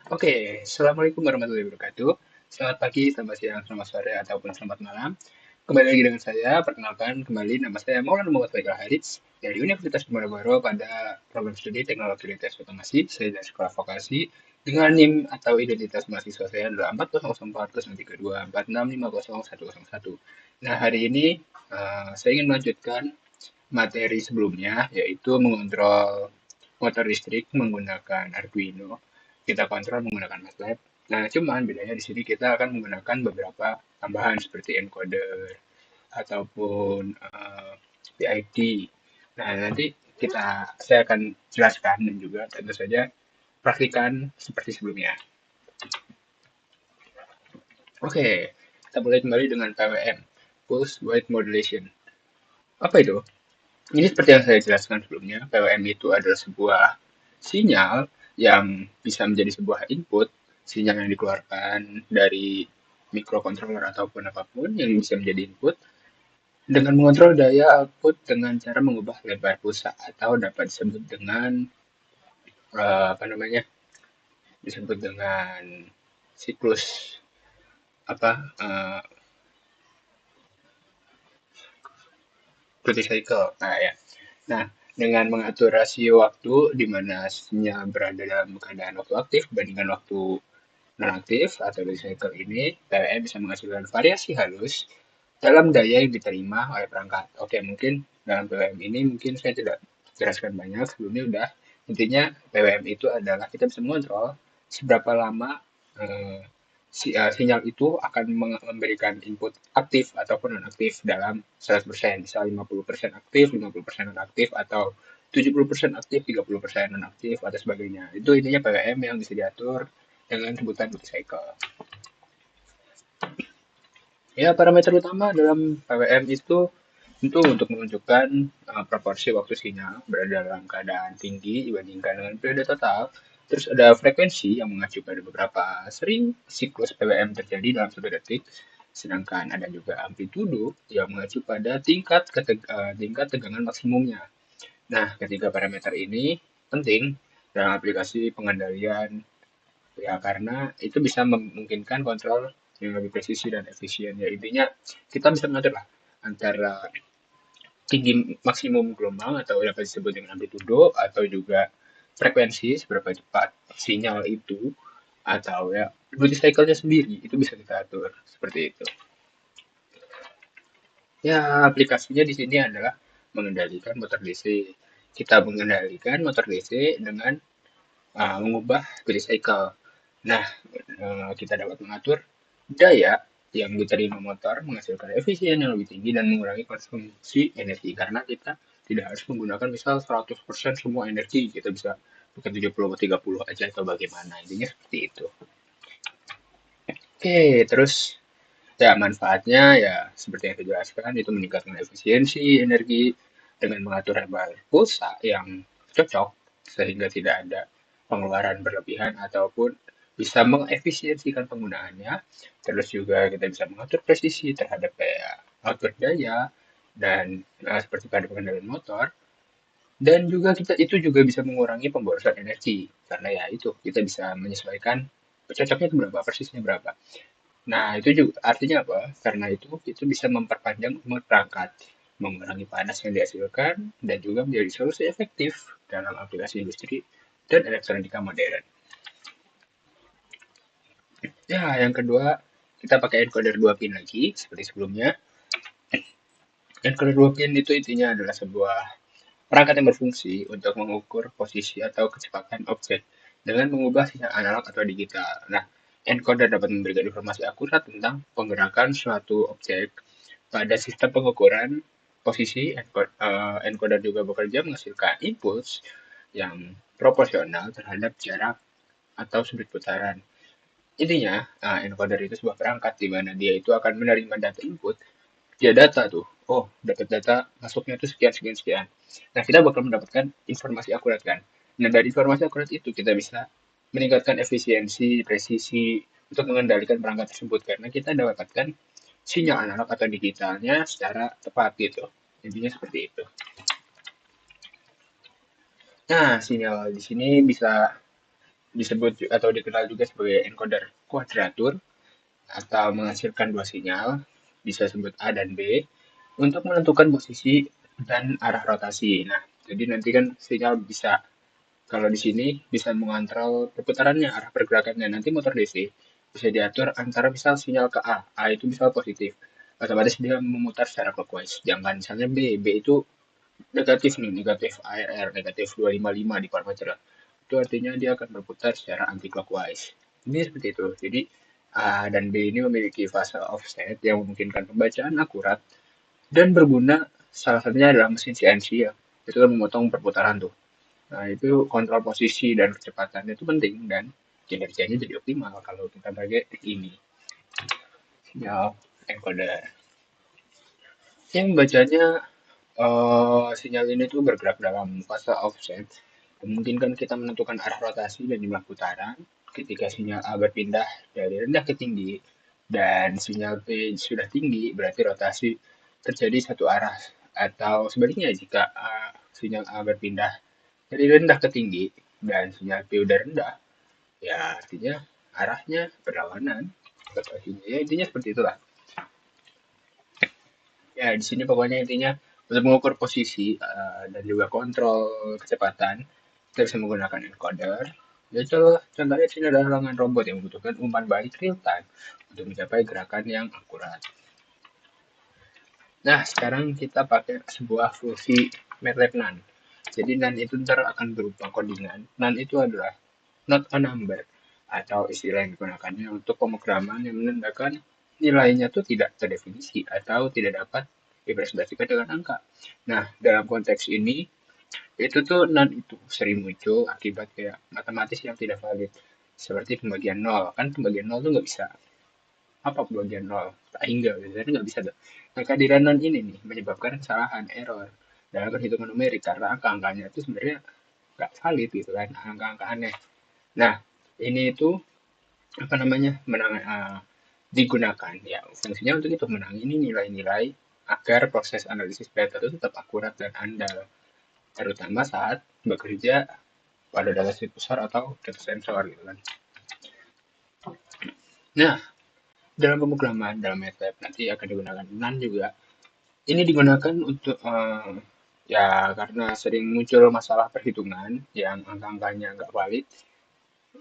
Oke, Assalamualaikum warahmatullahi wabarakatuh. Selamat pagi, selamat siang, selamat sore, ataupun selamat malam. Kembali lagi dengan saya, perkenalkan kembali nama saya Maulana Muhammad Faisal Harits dari Universitas Diponegoro pada program studi Teknologi Lintas Otomasi, saya dari Sekolah Vokasi dengan NIM atau identitas mahasiswa saya adalah 400403246505101. Nah, hari ini saya ingin melanjutkan materi sebelumnya, yaitu mengontrol motor listrik menggunakan Arduino. Kita kontrol menggunakan MATLAB. Nah, cuman bedanya di sini kita akan menggunakan beberapa tambahan seperti encoder ataupun PID. Nah, nanti saya akan jelaskan dan juga tentu saja praktikan seperti sebelumnya. Oke, kita mulai kembali dengan PWM, Pulse Width Modulation. Apa itu? Ini seperti yang saya jelaskan sebelumnya, PWM itu adalah sebuah sinyal yang bisa menjadi sebuah input, sinyal yang dikeluarkan dari microcontroller ataupun apapun yang bisa menjadi input, dengan mengontrol daya output dengan cara mengubah lebar pulsa atau dapat disebut dengan apa namanya? Disebut dengan siklus apa duty cycle. Nah, ya. Nah, dengan mengatur rasio waktu di mana sinyal berada dalam keadaan waktu aktif dibandingkan waktu non-aktif atau duty cycle ini, PLN bisa menghasilkan variasi halus dalam daya yang diterima oleh perangkat. Oke, mungkin dalam PWM ini mungkin saya tidak jelaskan banyak, sebelumnya udah. Intinya PWM itu adalah kita bisa mengontrol seberapa lama eh, sinyal itu akan memberikan input aktif ataupun non-aktif dalam 100%. Misal 50% aktif, 50% non-aktif, atau 70% aktif, 30% non-aktif, atau sebagainya. Itu intinya PWM yang bisa diatur dengan sebutan duty cycle. Ya, parameter utama dalam PWM itu tentu untuk menunjukkan proporsi waktu sinyal berada dalam keadaan tinggi dibandingkan dengan periode total. Terus ada frekuensi yang mengacu pada beberapa sering siklus PWM terjadi dalam satu detik. Sedangkan ada juga amplitudo yang mengacu pada tingkat tegangan maksimumnya. Nah, ketiga parameter ini penting dalam aplikasi pengendalian ya karena itu bisa memungkinkan kontrol yang lebih presisi dan efisien. Ya intinya kita bisa mengatur lah antara tinggi maksimum gelombang atau dapat disebut dengan amplitudo atau juga frekuensi seberapa cepat sinyal itu atau ya duty cycle-nya sendiri itu bisa kita atur seperti itu. Ya aplikasinya di sini adalah mengendalikan motor DC. Kita mengendalikan motor DC dengan mengubah duty cycle. Nah, kita dapat mengatur daya yang diterima motor menghasilkan efisien yang lebih tinggi dan mengurangi konsumsi energi karena kita tidak harus menggunakan misal 100% semua energi, kita bisa bukan 70 atau 30 aja atau bagaimana. Intinya seperti itu. Oke, terus ya manfaatnya ya seperti yang saya jelaskan itu meningkatkan efisiensi energi dengan mengatur lebar pulsa yang cocok sehingga tidak ada pengeluaran berlebihan ataupun bisa mengefisiensikan penggunaannya. Terus juga kita bisa mengatur presisi terhadap kayak output daya dan seperti pada pengendalian motor. Dan juga itu juga bisa mengurangi pemborosan energi karena ya itu kita bisa menyesuaikan cocoknya itu berapa, persisnya berapa. Nah, itu juga artinya apa? Karena itu bisa memperpanjang umur perangkat, mengurangi panas yang dihasilkan, dan juga menjadi solusi efektif dalam aplikasi industri dan elektronika modern. Ya, yang kedua, kita pakai encoder 2 pin lagi, seperti sebelumnya. Encoder 2 pin itu intinya adalah sebuah perangkat yang berfungsi untuk mengukur posisi atau kecepatan objek dengan mengubah sinyal analog atau digital. Nah, encoder dapat memberikan informasi akurat tentang penggerakan suatu objek pada sistem pengukuran posisi. Encoder juga bekerja menghasilkan impuls yang proporsional terhadap jarak atau sudut putaran. Intinya, encoder itu sebuah perangkat di mana dia itu akan menerima data input, dia data tuh, oh dapat data masuknya tuh sekian sekian sekian. Nah kita bakal mendapatkan informasi akurat kan. Nah dari informasi akurat itu kita bisa meningkatkan efisiensi, presisi untuk mengendalikan perangkat tersebut karena kita dapatkan sinyal analog atau digitalnya secara tepat gitu. Intinya seperti itu. Nah sinyal di sini bisa disebut atau dikenal juga sebagai encoder kuadratur atau menghasilkan dua sinyal, bisa sebut A dan B, untuk menentukan posisi dan arah rotasi. Nah, jadi nanti kan sinyal bisa, kalau di sini bisa mengontrol perputarannya, arah pergerakannya. Nanti motor DC bisa diatur antara misal sinyal ke A itu misal positif. Otomatis dia memutar secara clockwise. Jangan misalnya B itu negatif nih, negatif ARR, negatif 255 di parameter. Itu artinya dia akan berputar secara anti clockwise. Ini seperti itu. Jadi A dan B ini memiliki fase offset yang memungkinkan pembacaan akurat dan berguna, salah satunya adalah mesin CNC ya. Itu kan memotong perputaran tuh. Nah, itu kontrol posisi dan kecepatan itu penting dan kinerjanya jadi optimal kalau kita pakai ini. Sinyal encoder. Yang bacanya sinyal ini tuh bergerak dalam fase offset, memungkinkan kita menentukan arah rotasi dan jumlah putaran ketika sinyal A berpindah dari rendah ke tinggi dan sinyal B sudah tinggi, berarti rotasi terjadi satu arah. Atau sebaliknya, jika sinyal A berpindah dari rendah ke tinggi dan sinyal B udah rendah, ya artinya arahnya berlawanan. Ya intinya seperti itulah. Ya, di sini pokoknya intinya untuk mengukur posisi dan juga kontrol kecepatan, kita bisa menggunakan encoder. Ya, contohnya di sini adalah lengan robot yang membutuhkan umpan balik real time untuk mencapai gerakan yang akurat. Nah, sekarang kita pakai sebuah fungsi MATLAB NaN. Jadi NaN itu ntar akan berupa codingan. NaN itu adalah not a number atau istilah yang digunakannya untuk pemrograman yang menandakan nilainya itu tidak terdefinisi atau tidak dapat dipresentasikan dengan angka. Nah, dalam konteks ini, itu tuh NaN itu sering muncul akibat kayak matematis yang tidak valid. Seperti pembagian nol. Kan pembagian nol tuh nggak bisa. Apa pembagian nol? Tak hingga. Biasanya nggak bisa tuh. Nah, kehadiran NaN ini nih menyebabkan kesalahan, error dalam perhitungan numerik karena angka-angkanya itu sebenarnya nggak valid gitu kan, angka-angka aneh. Nah, ini itu apa namanya digunakan ya fungsinya untuk itu menangani nilai-nilai agar proses analisis data itu tetap akurat dan andal, terutama saat bekerja pada data set besar atau data sensor gitu kan. Nah, dalam pemrograman dalam MATLAB nanti akan digunakan NaN juga. Ini digunakan untuk ya karena sering muncul masalah perhitungan yang angka-angkanya nggak valid.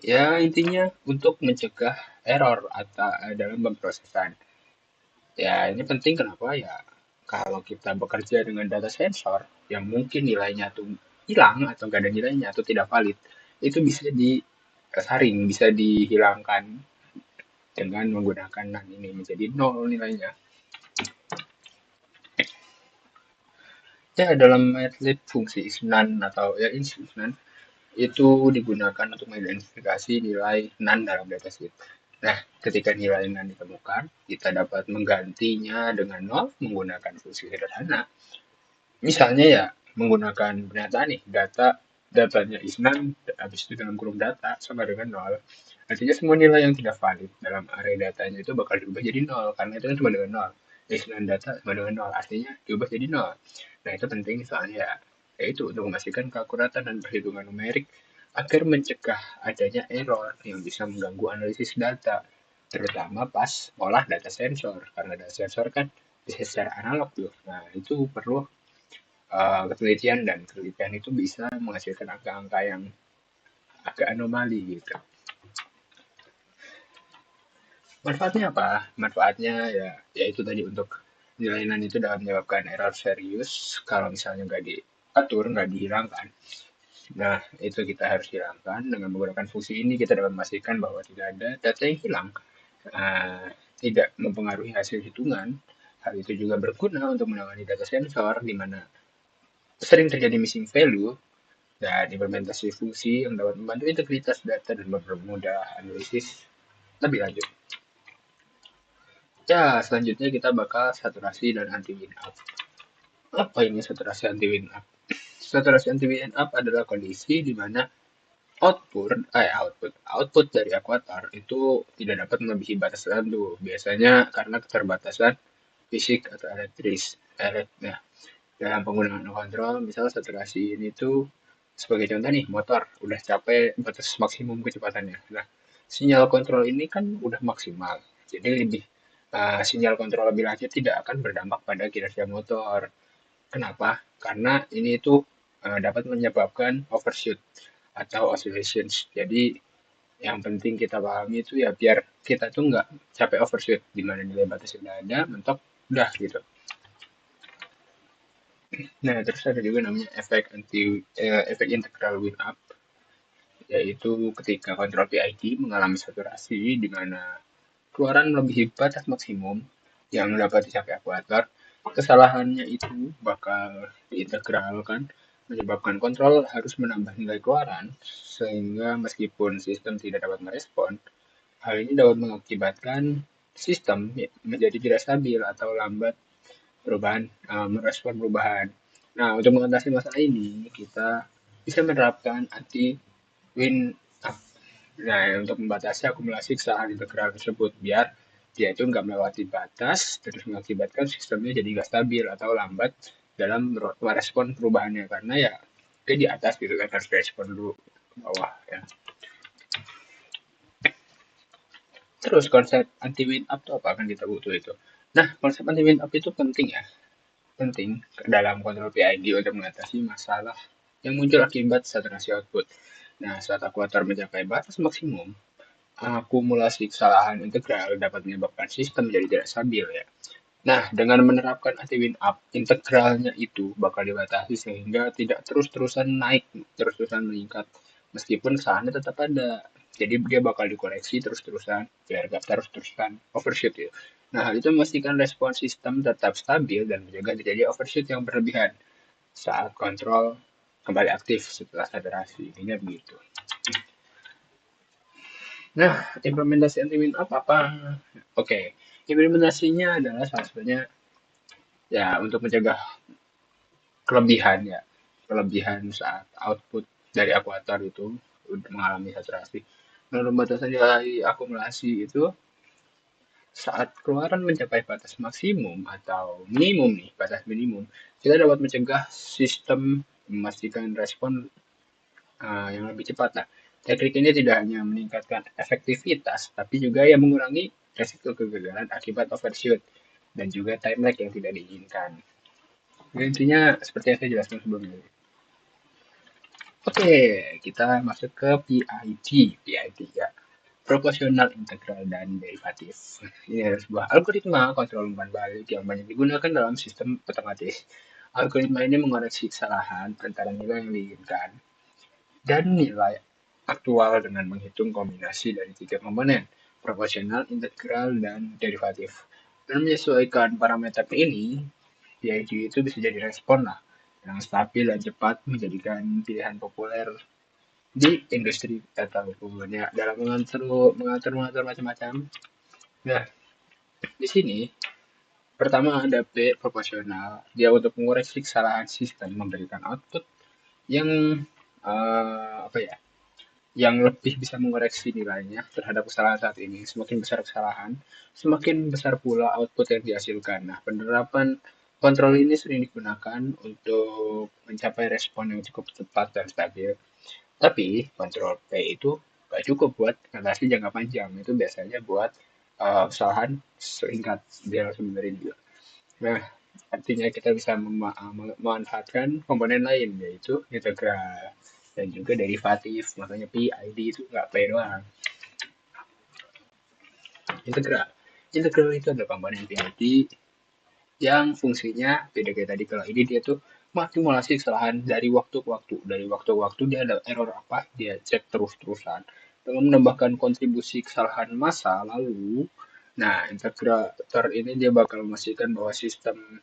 Ya intinya untuk mencegah error atau dalam pemrosesan. Ya ini penting kenapa ya kalau kita bekerja dengan data sensor yang mungkin nilainya tuh hilang atau nggak ada nilainya atau tidak valid, itu bisa disaring, bisa dihilangkan dengan menggunakan NaN ini menjadi nol nilainya. Ya dalam MATLAB fungsi isNaN atau ya isNaN itu digunakan untuk mengidentifikasi nilai NaN dalam dataset. Nah, ketika nilai NaN ditemukan, kita dapat menggantinya dengan nol menggunakan fungsi sederhana. Misalnya ya menggunakan pernyataan nih, datanya isNaN, habis itu dalam kurung data sama dengan nol. Artinya semua nilai yang tidak valid dalam array datanya itu bakal diubah jadi nol, karena itu kan cuma dengan nol. IsNaN data sama dengan nol, artinya diubah jadi nol. Nah itu penting soalnya ya itu untuk memastikan keakuratan dan perhitungan numerik agar mencegah adanya error yang bisa mengganggu analisis data, terutama pas olah data sensor, karena data sensor kan bisa secara analog tuh. Nah itu perlu ketelitian dan penelitian itu bisa menghasilkan angka-angka yang agak anomali gitu. Manfaatnya apa? Manfaatnya ya itu tadi untuk nilai NaN itu dapat menyebabkan error serius kalau misalnya nggak diatur, nggak dihilangkan. Nah, itu kita harus hilangkan. Dengan menggunakan fungsi ini, kita dapat memastikan bahwa tidak ada data yang hilang, tidak mempengaruhi hasil hitungan. Hal itu juga berguna untuk menangani data sensor, di mana sering terjadi missing value, dan implementasi fungsi yang dapat membantu integritas data dan mempermudah analisis lebih lanjut. Ya, selanjutnya kita bakal saturasi dan anti win up. Apa ini saturasi anti win up? Saturasi anti win up adalah kondisi di mana output dari akuator itu tidak dapat melebihi batas tertentu. Biasanya karena keterbatasan fisik atau elektris. Nah, dalam penggunaan kontrol, misal saturasi ini tuh Sebagai contoh nih, motor udah capai batas maksimum kecepatannya. Nah, sinyal kontrol ini kan udah maksimal. Jadi sinyal kontrol lebih lanjut tidak akan berdampak pada kinerja motor. Kenapa? Karena ini itu dapat menyebabkan overshoot atau oscillations. Jadi yang penting kita pahami itu ya biar kita tuh nggak capek overshoot di mana nilai batas sudah ada, mentok udah gitu. Nah, terus ada juga namanya efek integral wind up, yaitu ketika kontrol PID mengalami saturasi di mana keluaran melebihi batas maksimum yang dapat dicapai akuator, kesalahannya itu bakal diintegralkan menyebabkan kontrol harus menambah nilai keluaran sehingga meskipun sistem tidak dapat merespon, hal ini dapat mengakibatkan sistem menjadi tidak stabil atau lambat merespon perubahan. Nah, untuk mengatasi masalah ini, kita bisa menerapkan anti-wind up. Nah, untuk membatasi akumulasi kesalahan integral tersebut, biar dia itu nggak melewati batas, terus mengakibatkan sistemnya jadi nggak stabil atau lambat dalam merespon perubahannya. Karena ya, dia di atas gitu kan, harus respon dulu ke bawah ya. Terus konsep anti-wind up itu apa? Kan kita butuh itu. Nah, konsep anti-wind up itu penting ya. Penting dalam kontrol PID untuk mengatasi masalah yang muncul akibat saturasi output. Nah, saat akuator mencapai batas maksimum, akumulasi kesalahan integral dapat menyebabkan sistem menjadi tidak stabil ya. Nah, dengan menerapkan anti-wind up, integralnya itu bakal dibatasi sehingga tidak terus-terusan naik, terus-terusan meningkat, meskipun kesalahannya tetap ada. Jadi dia bakal dikoreksi terus-terusan, biar gak terus-terusan overshoot ya. Nah, hal itu memastikan respon sistem tetap stabil dan menjaga terjadi overshoot yang berlebihan saat kontrol kembali aktif setelah saturasi. Intinya begitu. Nah, implementasi anti-wind up apa? Oke, implementasinya adalah salah satunya ya untuk mencegah kelebihan ya, kelebihan saat output dari akuator itu mengalami saturasi. Nah, pembatasan nilai akumulasi itu saat keluaran mencapai batas maksimum atau minimum nih, batas minimum, kita dapat mencegah sistem memastikan respon yang lebih cepat. Nah, teknik ini tidak hanya meningkatkan efektivitas, tapi juga yang mengurangi resiko kegagalan akibat overshoot dan juga time lag yang tidak diinginkan. Jadi, intinya seperti yang saya jelaskan sebelumnya. Oke, kita masuk ke PID. PID ya, proporsional, integral, dan derivatif. Ini adalah sebuah algoritma kontrol umpan balik yang banyak digunakan dalam sistem otomatis. Algoritma ini mengoreksi kesalahan antara nilai yang diinginkan dan nilai aktual dengan menghitung kombinasi dari tiga komponen, proporsional, integral, dan derivatif. Dan menyesuaikan parameter ini, PID itu bisa jadi respon lah yang stabil dan cepat menjadikan pilihan populer di industri ataupun ya dalam mengatur macam-macam. Nah, di sini pertama ada P proporsional. Dia untuk mengoreksi kesalahan sistem memberikan output yang apa ya? Yang lebih bisa mengoreksi nilainya terhadap kesalahan saat ini. Semakin besar kesalahan, semakin besar pula output yang dihasilkan. Nah, penerapan kontrol ini sering digunakan untuk mencapai respon yang cukup cepat dan stabil. Tapi kontrol P itu gak cukup buat atasi jangka panjang. Itu biasanya buat kesalahan singkat dia langsung benerin juga. Nah, artinya kita bisa memanfaatkan komponen lain yaitu integral dan juga derivatif. Makanya PID itu nggak P doang. Integral. Integral itu adalah komponen PID yang fungsinya beda kayak tadi. Kalau ini dia tuh mengakumulasi kesalahan dari waktu ke waktu. Dari waktu ke waktu dia ada error apa, dia cek terus-terusan. Dengan menambahkan kontribusi kesalahan masa lalu, nah integrator ini dia bakal memastikan bahwa sistem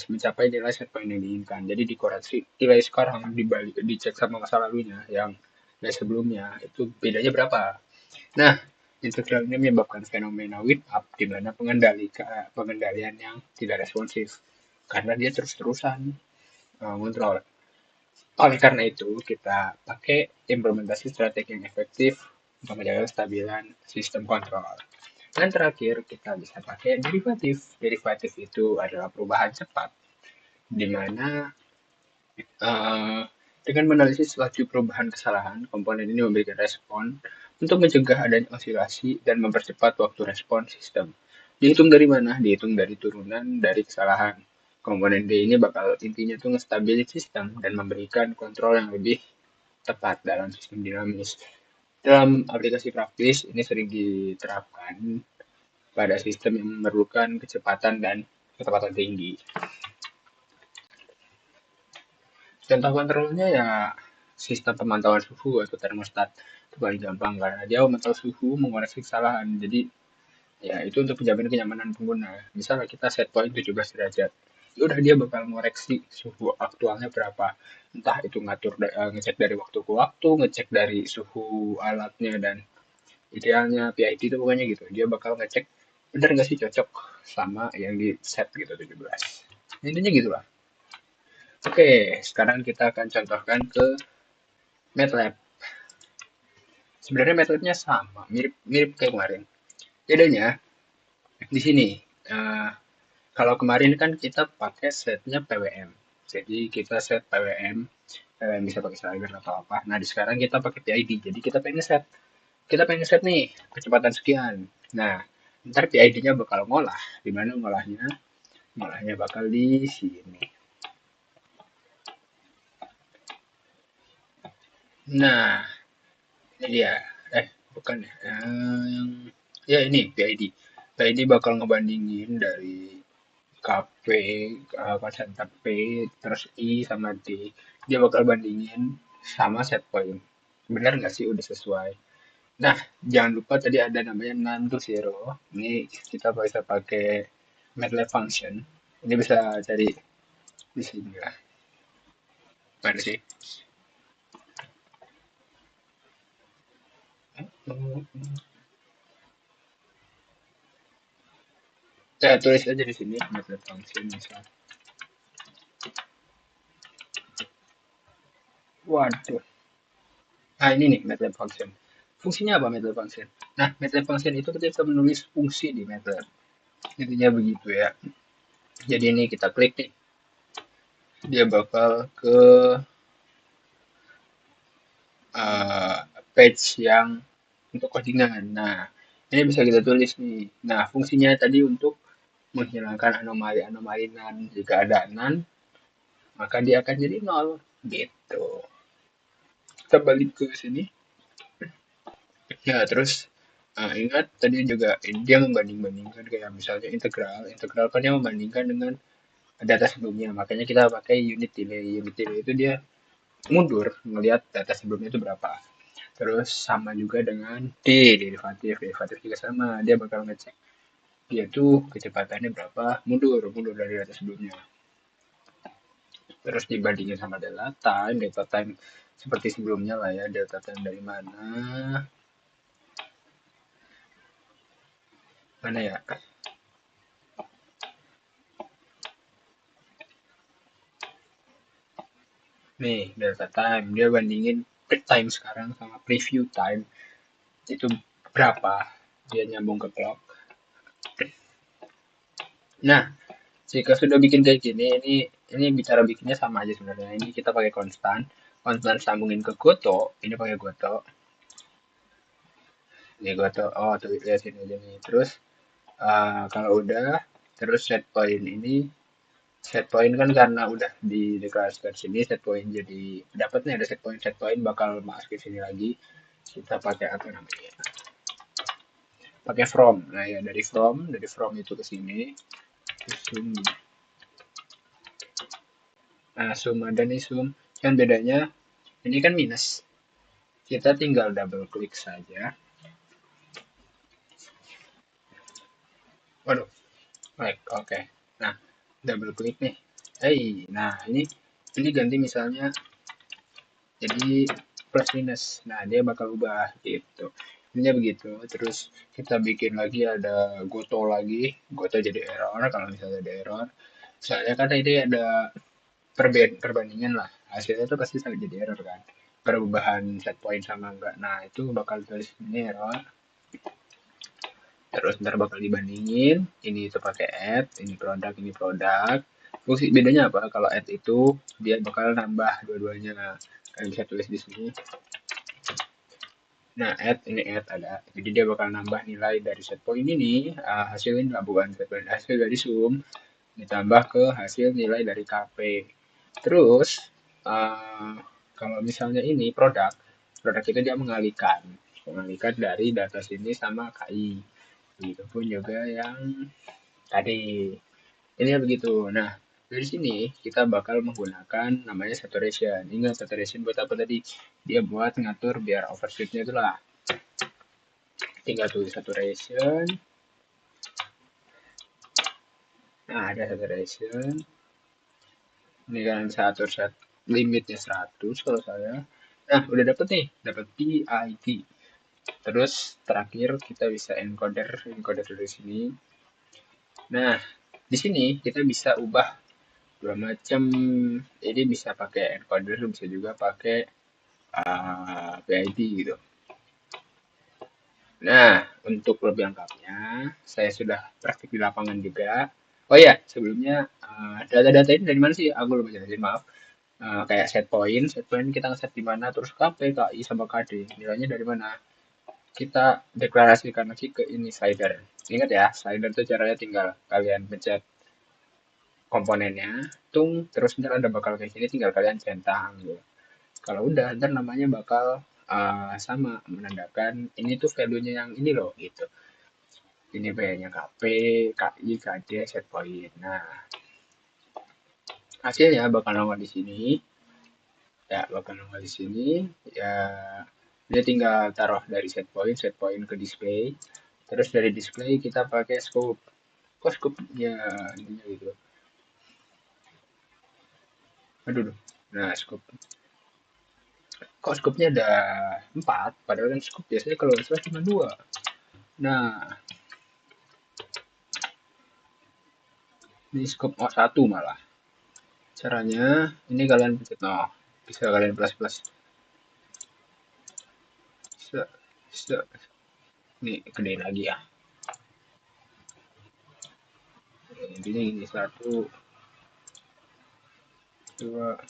mencapai nilai set point yang diinginkan. Jadi dikoreksi nilai sekarang dibalik dicek sama masa lalunya yang nilai sebelumnya itu bedanya berapa. Nah, integral ini menyebabkan fenomena wind up di mana pengendalian yang tidak responsif karena dia terus-terusan mengontrol. Oleh karena itu, kita pakai implementasi strategi yang efektif untuk menjaga kestabilan sistem kontrol. Dan terakhir, kita bisa pakai derivatif. Derivatif itu adalah perubahan cepat, di mana uh, Dengan menganalisis laju perubahan kesalahan, komponen ini memberikan respon untuk mencegah adanya osilasi dan mempercepat waktu respon sistem. Dihitung dari mana? Dihitung dari turunan dari kesalahan. Komponen D ini bakal intinya tuh ngestabilis sistem dan memberikan kontrol yang lebih tepat dalam sistem dinamis. Dalam aplikasi praktis, ini sering diterapkan pada sistem yang memerlukan kecepatan dan ketepatan tinggi. Contoh kontrolnya ya sistem pemantauan suhu atau termostat. Itu paling gampang karena dia memantau suhu, mengoreksi kesalahan. Jadi ya itu untuk penjamin kenyamanan pengguna. Misalnya kita set point 17 derajat. Ya udah dia bakal mengoreksi suhu aktualnya berapa. Entah itu ngecek dari waktu ke waktu, ngecek dari suhu alatnya dan idealnya PID itu pokoknya gitu. Dia bakal ngecek bener nggak sih cocok sama yang di set gitu 17. Intinya gitu lah. Oke, sekarang kita akan contohkan ke MATLAB. Sebenarnya metodenya sama, mirip kayak kemarin. Bedanya di sini. Nah, kalau kemarin kan kita pakai setnya PWM. Jadi kita set PWM bisa pakai slider atau apa. Nah, di sekarang kita pakai PID. Jadi kita pengen set nih kecepatan sekian. Nah, ntar PID-nya bakal ngolah. Di mana ngolahnya? Ngolahnya bakal di sini. Nah, ini dia. Bukan ya. Yang ya ini PID. PID bakal ngebandingin dari KP, konsentrat P, terus I sama D. Dia bakal bandingin sama set point. Benar nggak sih udah sesuai? Nah, jangan lupa tadi ada namanya none to zero. Ini kita bisa pakai MATLAB function. Ini bisa cari di sini lah. Mana sih? Saya tulis aja di sini MATLAB function misal. Waduh. Nah, ini nih MATLAB function. Fungsinya apa MATLAB function? Nah, MATLAB function itu kita bisa menulis fungsi di MATLAB. Intinya begitu ya. Jadi ini kita klik nih. Dia bakal ke uh, page yang untuk codingan. Nah, ini bisa kita tulis nih. Nah, fungsinya tadi untuk menghilangkan anomali-anomali nan. Jika ada nan, maka dia akan jadi nol. Gitu. Kita balik ke sini. Ya, terus ingat tadi juga dia membanding-bandingkan kayak misalnya integral. Integral kan dia membandingkan dengan data sebelumnya. Makanya kita pakai unit delay. Unit delay itu dia mundur melihat data sebelumnya itu berapa. Terus sama juga dengan derivatif. Derivatif juga sama. Dia bakal ngecek dia tuh kecepatannya berapa, mundur dari data sebelumnya. Terus dibandingin sama data time seperti sebelumnya lah ya, data time dari mana? Mana ya? Nih, data time. Dia bandingin peak time sekarang sama preview time. Itu berapa? Dia nyambung ke clock. Nah, jika sudah bikin kayak gini, ini bicara bikinnya sama aja sebenarnya. Ini kita pakai konstan, konstan sambungin ke Goto. Ini pakai Goto. Ini Goto. Oh, tuh lihat sini aja nih. Terus kalau udah, terus set point kan karena udah dideklarasikan sini set point jadi dapatnya ada set point bakal masuk ke sini lagi. Kita pakai apa namanya? Pakai from. Nah ya dari from itu ke sini. Zoom. Nah, zoom ada nih zoom. Yang bedanya ini kan minus. Kita tinggal double klik saja. Waduh, like, oke. Nah, double klik nih. Nah ini ganti misalnya jadi plus minus. Nah, dia bakal ubah gitu. Intinya begitu. Terus kita bikin lagi ada goto lagi. Goto jadi error kalau misalnya ada error. Soalnya kan ini ada perbandingan lah. Hasilnya tuh pasti sangat jadi error kan. Perubahan set point sama enggak. Nah, itu bakal tulis ini error. Terus ntar bakal dibandingin. Ini itu pakai add, ini produk. Fungsi bedanya apa? Kalau add itu dia bakal nambah dua-duanya. Kalian bisa tulis di sini. Nah, ini add ada. Jadi dia bakal nambah nilai dari set point ini, hasil ini bukan set point, hasil dari sum ditambah ke hasil nilai dari KP. Terus kalau misalnya ini produk itu dia mengalihkan dari data sini sama KI. Begitupun juga yang tadi. Ini begitu. Nah, dari sini kita bakal menggunakan namanya saturation. Ingat saturation buat apa tadi? Dia buat ngatur biar overshootnya itulah. Tinggal tulis saturation. Nah, ada saturation. Ini kan bisa atur set limitnya 100 kalau saya. Nah, udah dapet nih, dapat PID. Terus terakhir kita bisa encoder dari sini. Nah, di sini kita bisa ubah dua macam. Jadi bisa pakai encoder, bisa juga pakai PID gitu. Nah, untuk lebih lengkapnya, saya sudah praktik di lapangan juga. Oh ya, sebelumnya data-data ini dari mana sih? Aku lupa jelasin, maaf. Kayak set point kita ngeset di mana, terus KP, KI, sama KD. Nilainya dari mana? Kita deklarasikan lagi ke ini slider. Ingat ya, slider itu caranya tinggal kalian pencet komponennya, terus ntar ada bakal kayak gini, tinggal kalian centang gitu. Kalau udah, ntar namanya bakal sama, menandakan ini tuh value-nya yang ini loh gitu. Ini value-nya KP, KI, KD, set point. Nah, hasilnya bakal nongol di sini. Ya, bakal nongol di sini. Ya, dia tinggal taruh dari set point ke display. Terus dari display kita pakai scope. Kok scope ya intinya gitu. Aduh. Nah, scope. Kok scope-nya ada 4, padahal kan scope biasanya kalau nggak salah cuma 2. Nah, ini scope 1 malah. Caranya, ini kalian pencet bisa kalian plus. Bisa. Ini gedein lagi ya. Intinya ini 1, 2.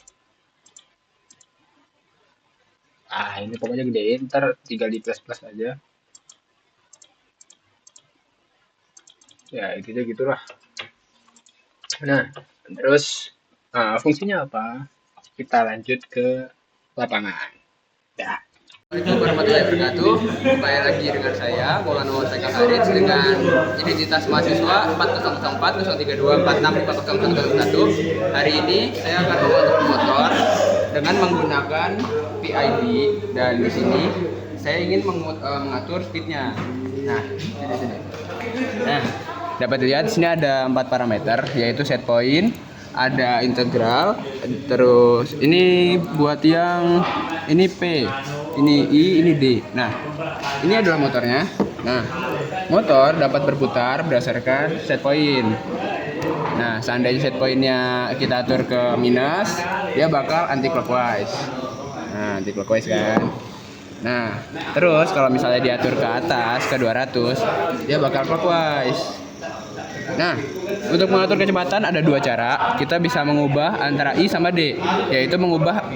Ini pokoknya gedein, ntar tinggal di plus aja. Ya, intinya gitulah. Nah, terus fungsinya apa? Kita lanjut ke lapangan. Ya. Assalamualaikum warahmatullahi wabarakatuh. Kembali lagi dengan saya Maulana Muhammad Haris dengan identitas mahasiswa 400402465001. Hari ini saya akan memotong motor dengan menggunakan PID dan di sini saya ingin mengatur speednya. Nah, di sini. Nah, dapat dilihat di sini ada 4 parameter yaitu set point, ada integral, terus ini buat yang ini P, ini I, ini D. Nah, ini adalah motornya. Nah, motor dapat berputar berdasarkan set point. Nah, seandainya set pointnya kita atur ke minus, dia bakal anti clockwise. Nah, anti clockwise kan. Nah, terus kalau misalnya diatur ke atas ke 200, dia bakal clockwise. Nah, untuk mengatur kecepatan ada 2 cara. Kita bisa mengubah antara I sama D, yaitu mengubah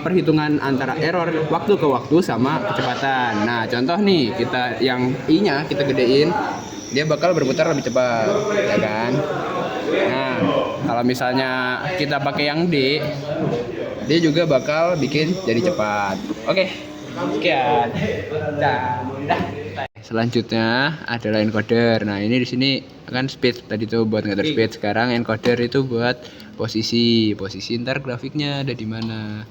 perhitungan antara error waktu ke waktu sama kecepatan. Nah, contoh nih, kita yang I-nya kita gedein, dia bakal berputar lebih cepat, ya kan? Nah, kalau misalnya kita pakai yang D, dia juga bakal bikin jadi cepat. Oke, sekian. Dah. Selanjutnya adalah encoder. Nah, ini di sini kan speed tadi tuh buat ngatur speed. Sekarang encoder itu buat posisi ntar grafiknya ada di mana.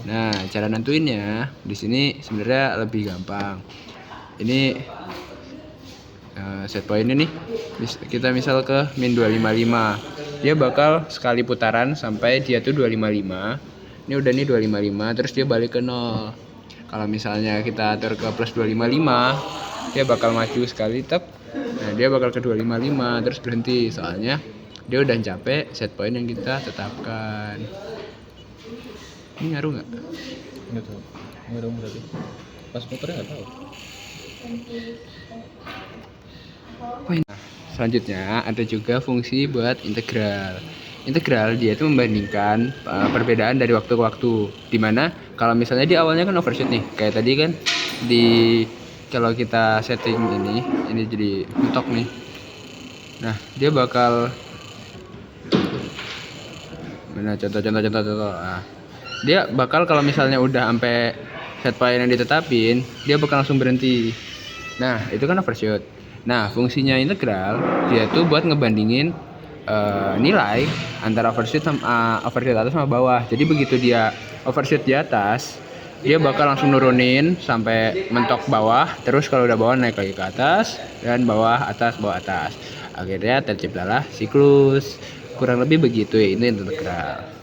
Nah, cara nentuinnya di sini sebenarnya lebih gampang. Ini set point ini kita misal ke min 255. Dia bakal sekali putaran sampai dia tuh 255. Ini udah nih 255 terus dia balik ke 0. Kalau misalnya kita atur ke plus 255, dia bakal maju sekali nah dia bakal ke 255 terus berhenti, soalnya dia udah capek set point yang kita tetapkan. Ini ngaruh nggak? Nggak tahu. Ngaruh berarti. Pas motornya nggak tahu. Nah, selanjutnya ada juga fungsi buat integral. integral dia itu membandingkan perbedaan dari waktu ke waktu. Dimana kalau misalnya di awalnya kan overshoot nih, kayak tadi kan di kalau kita setting ini jadi mentok nih. Nah, dia bakal mana contoh. Nah, dia bakal kalau misalnya udah sampai set point yang ditetapin, dia bakal langsung berhenti. Nah, itu kan overshoot. Nah, fungsinya integral dia tuh buat ngebandingin nilai antara overshoot sama overshoot atas sama bawah. Jadi begitu dia overshoot di atas, dia bakal langsung nurunin sampai mentok bawah. Terus kalau udah bawah naik lagi ke atas dan bawah atas bawah atas. Akhirnya terciptalah siklus. Kurang lebih begitu ya, ini integral.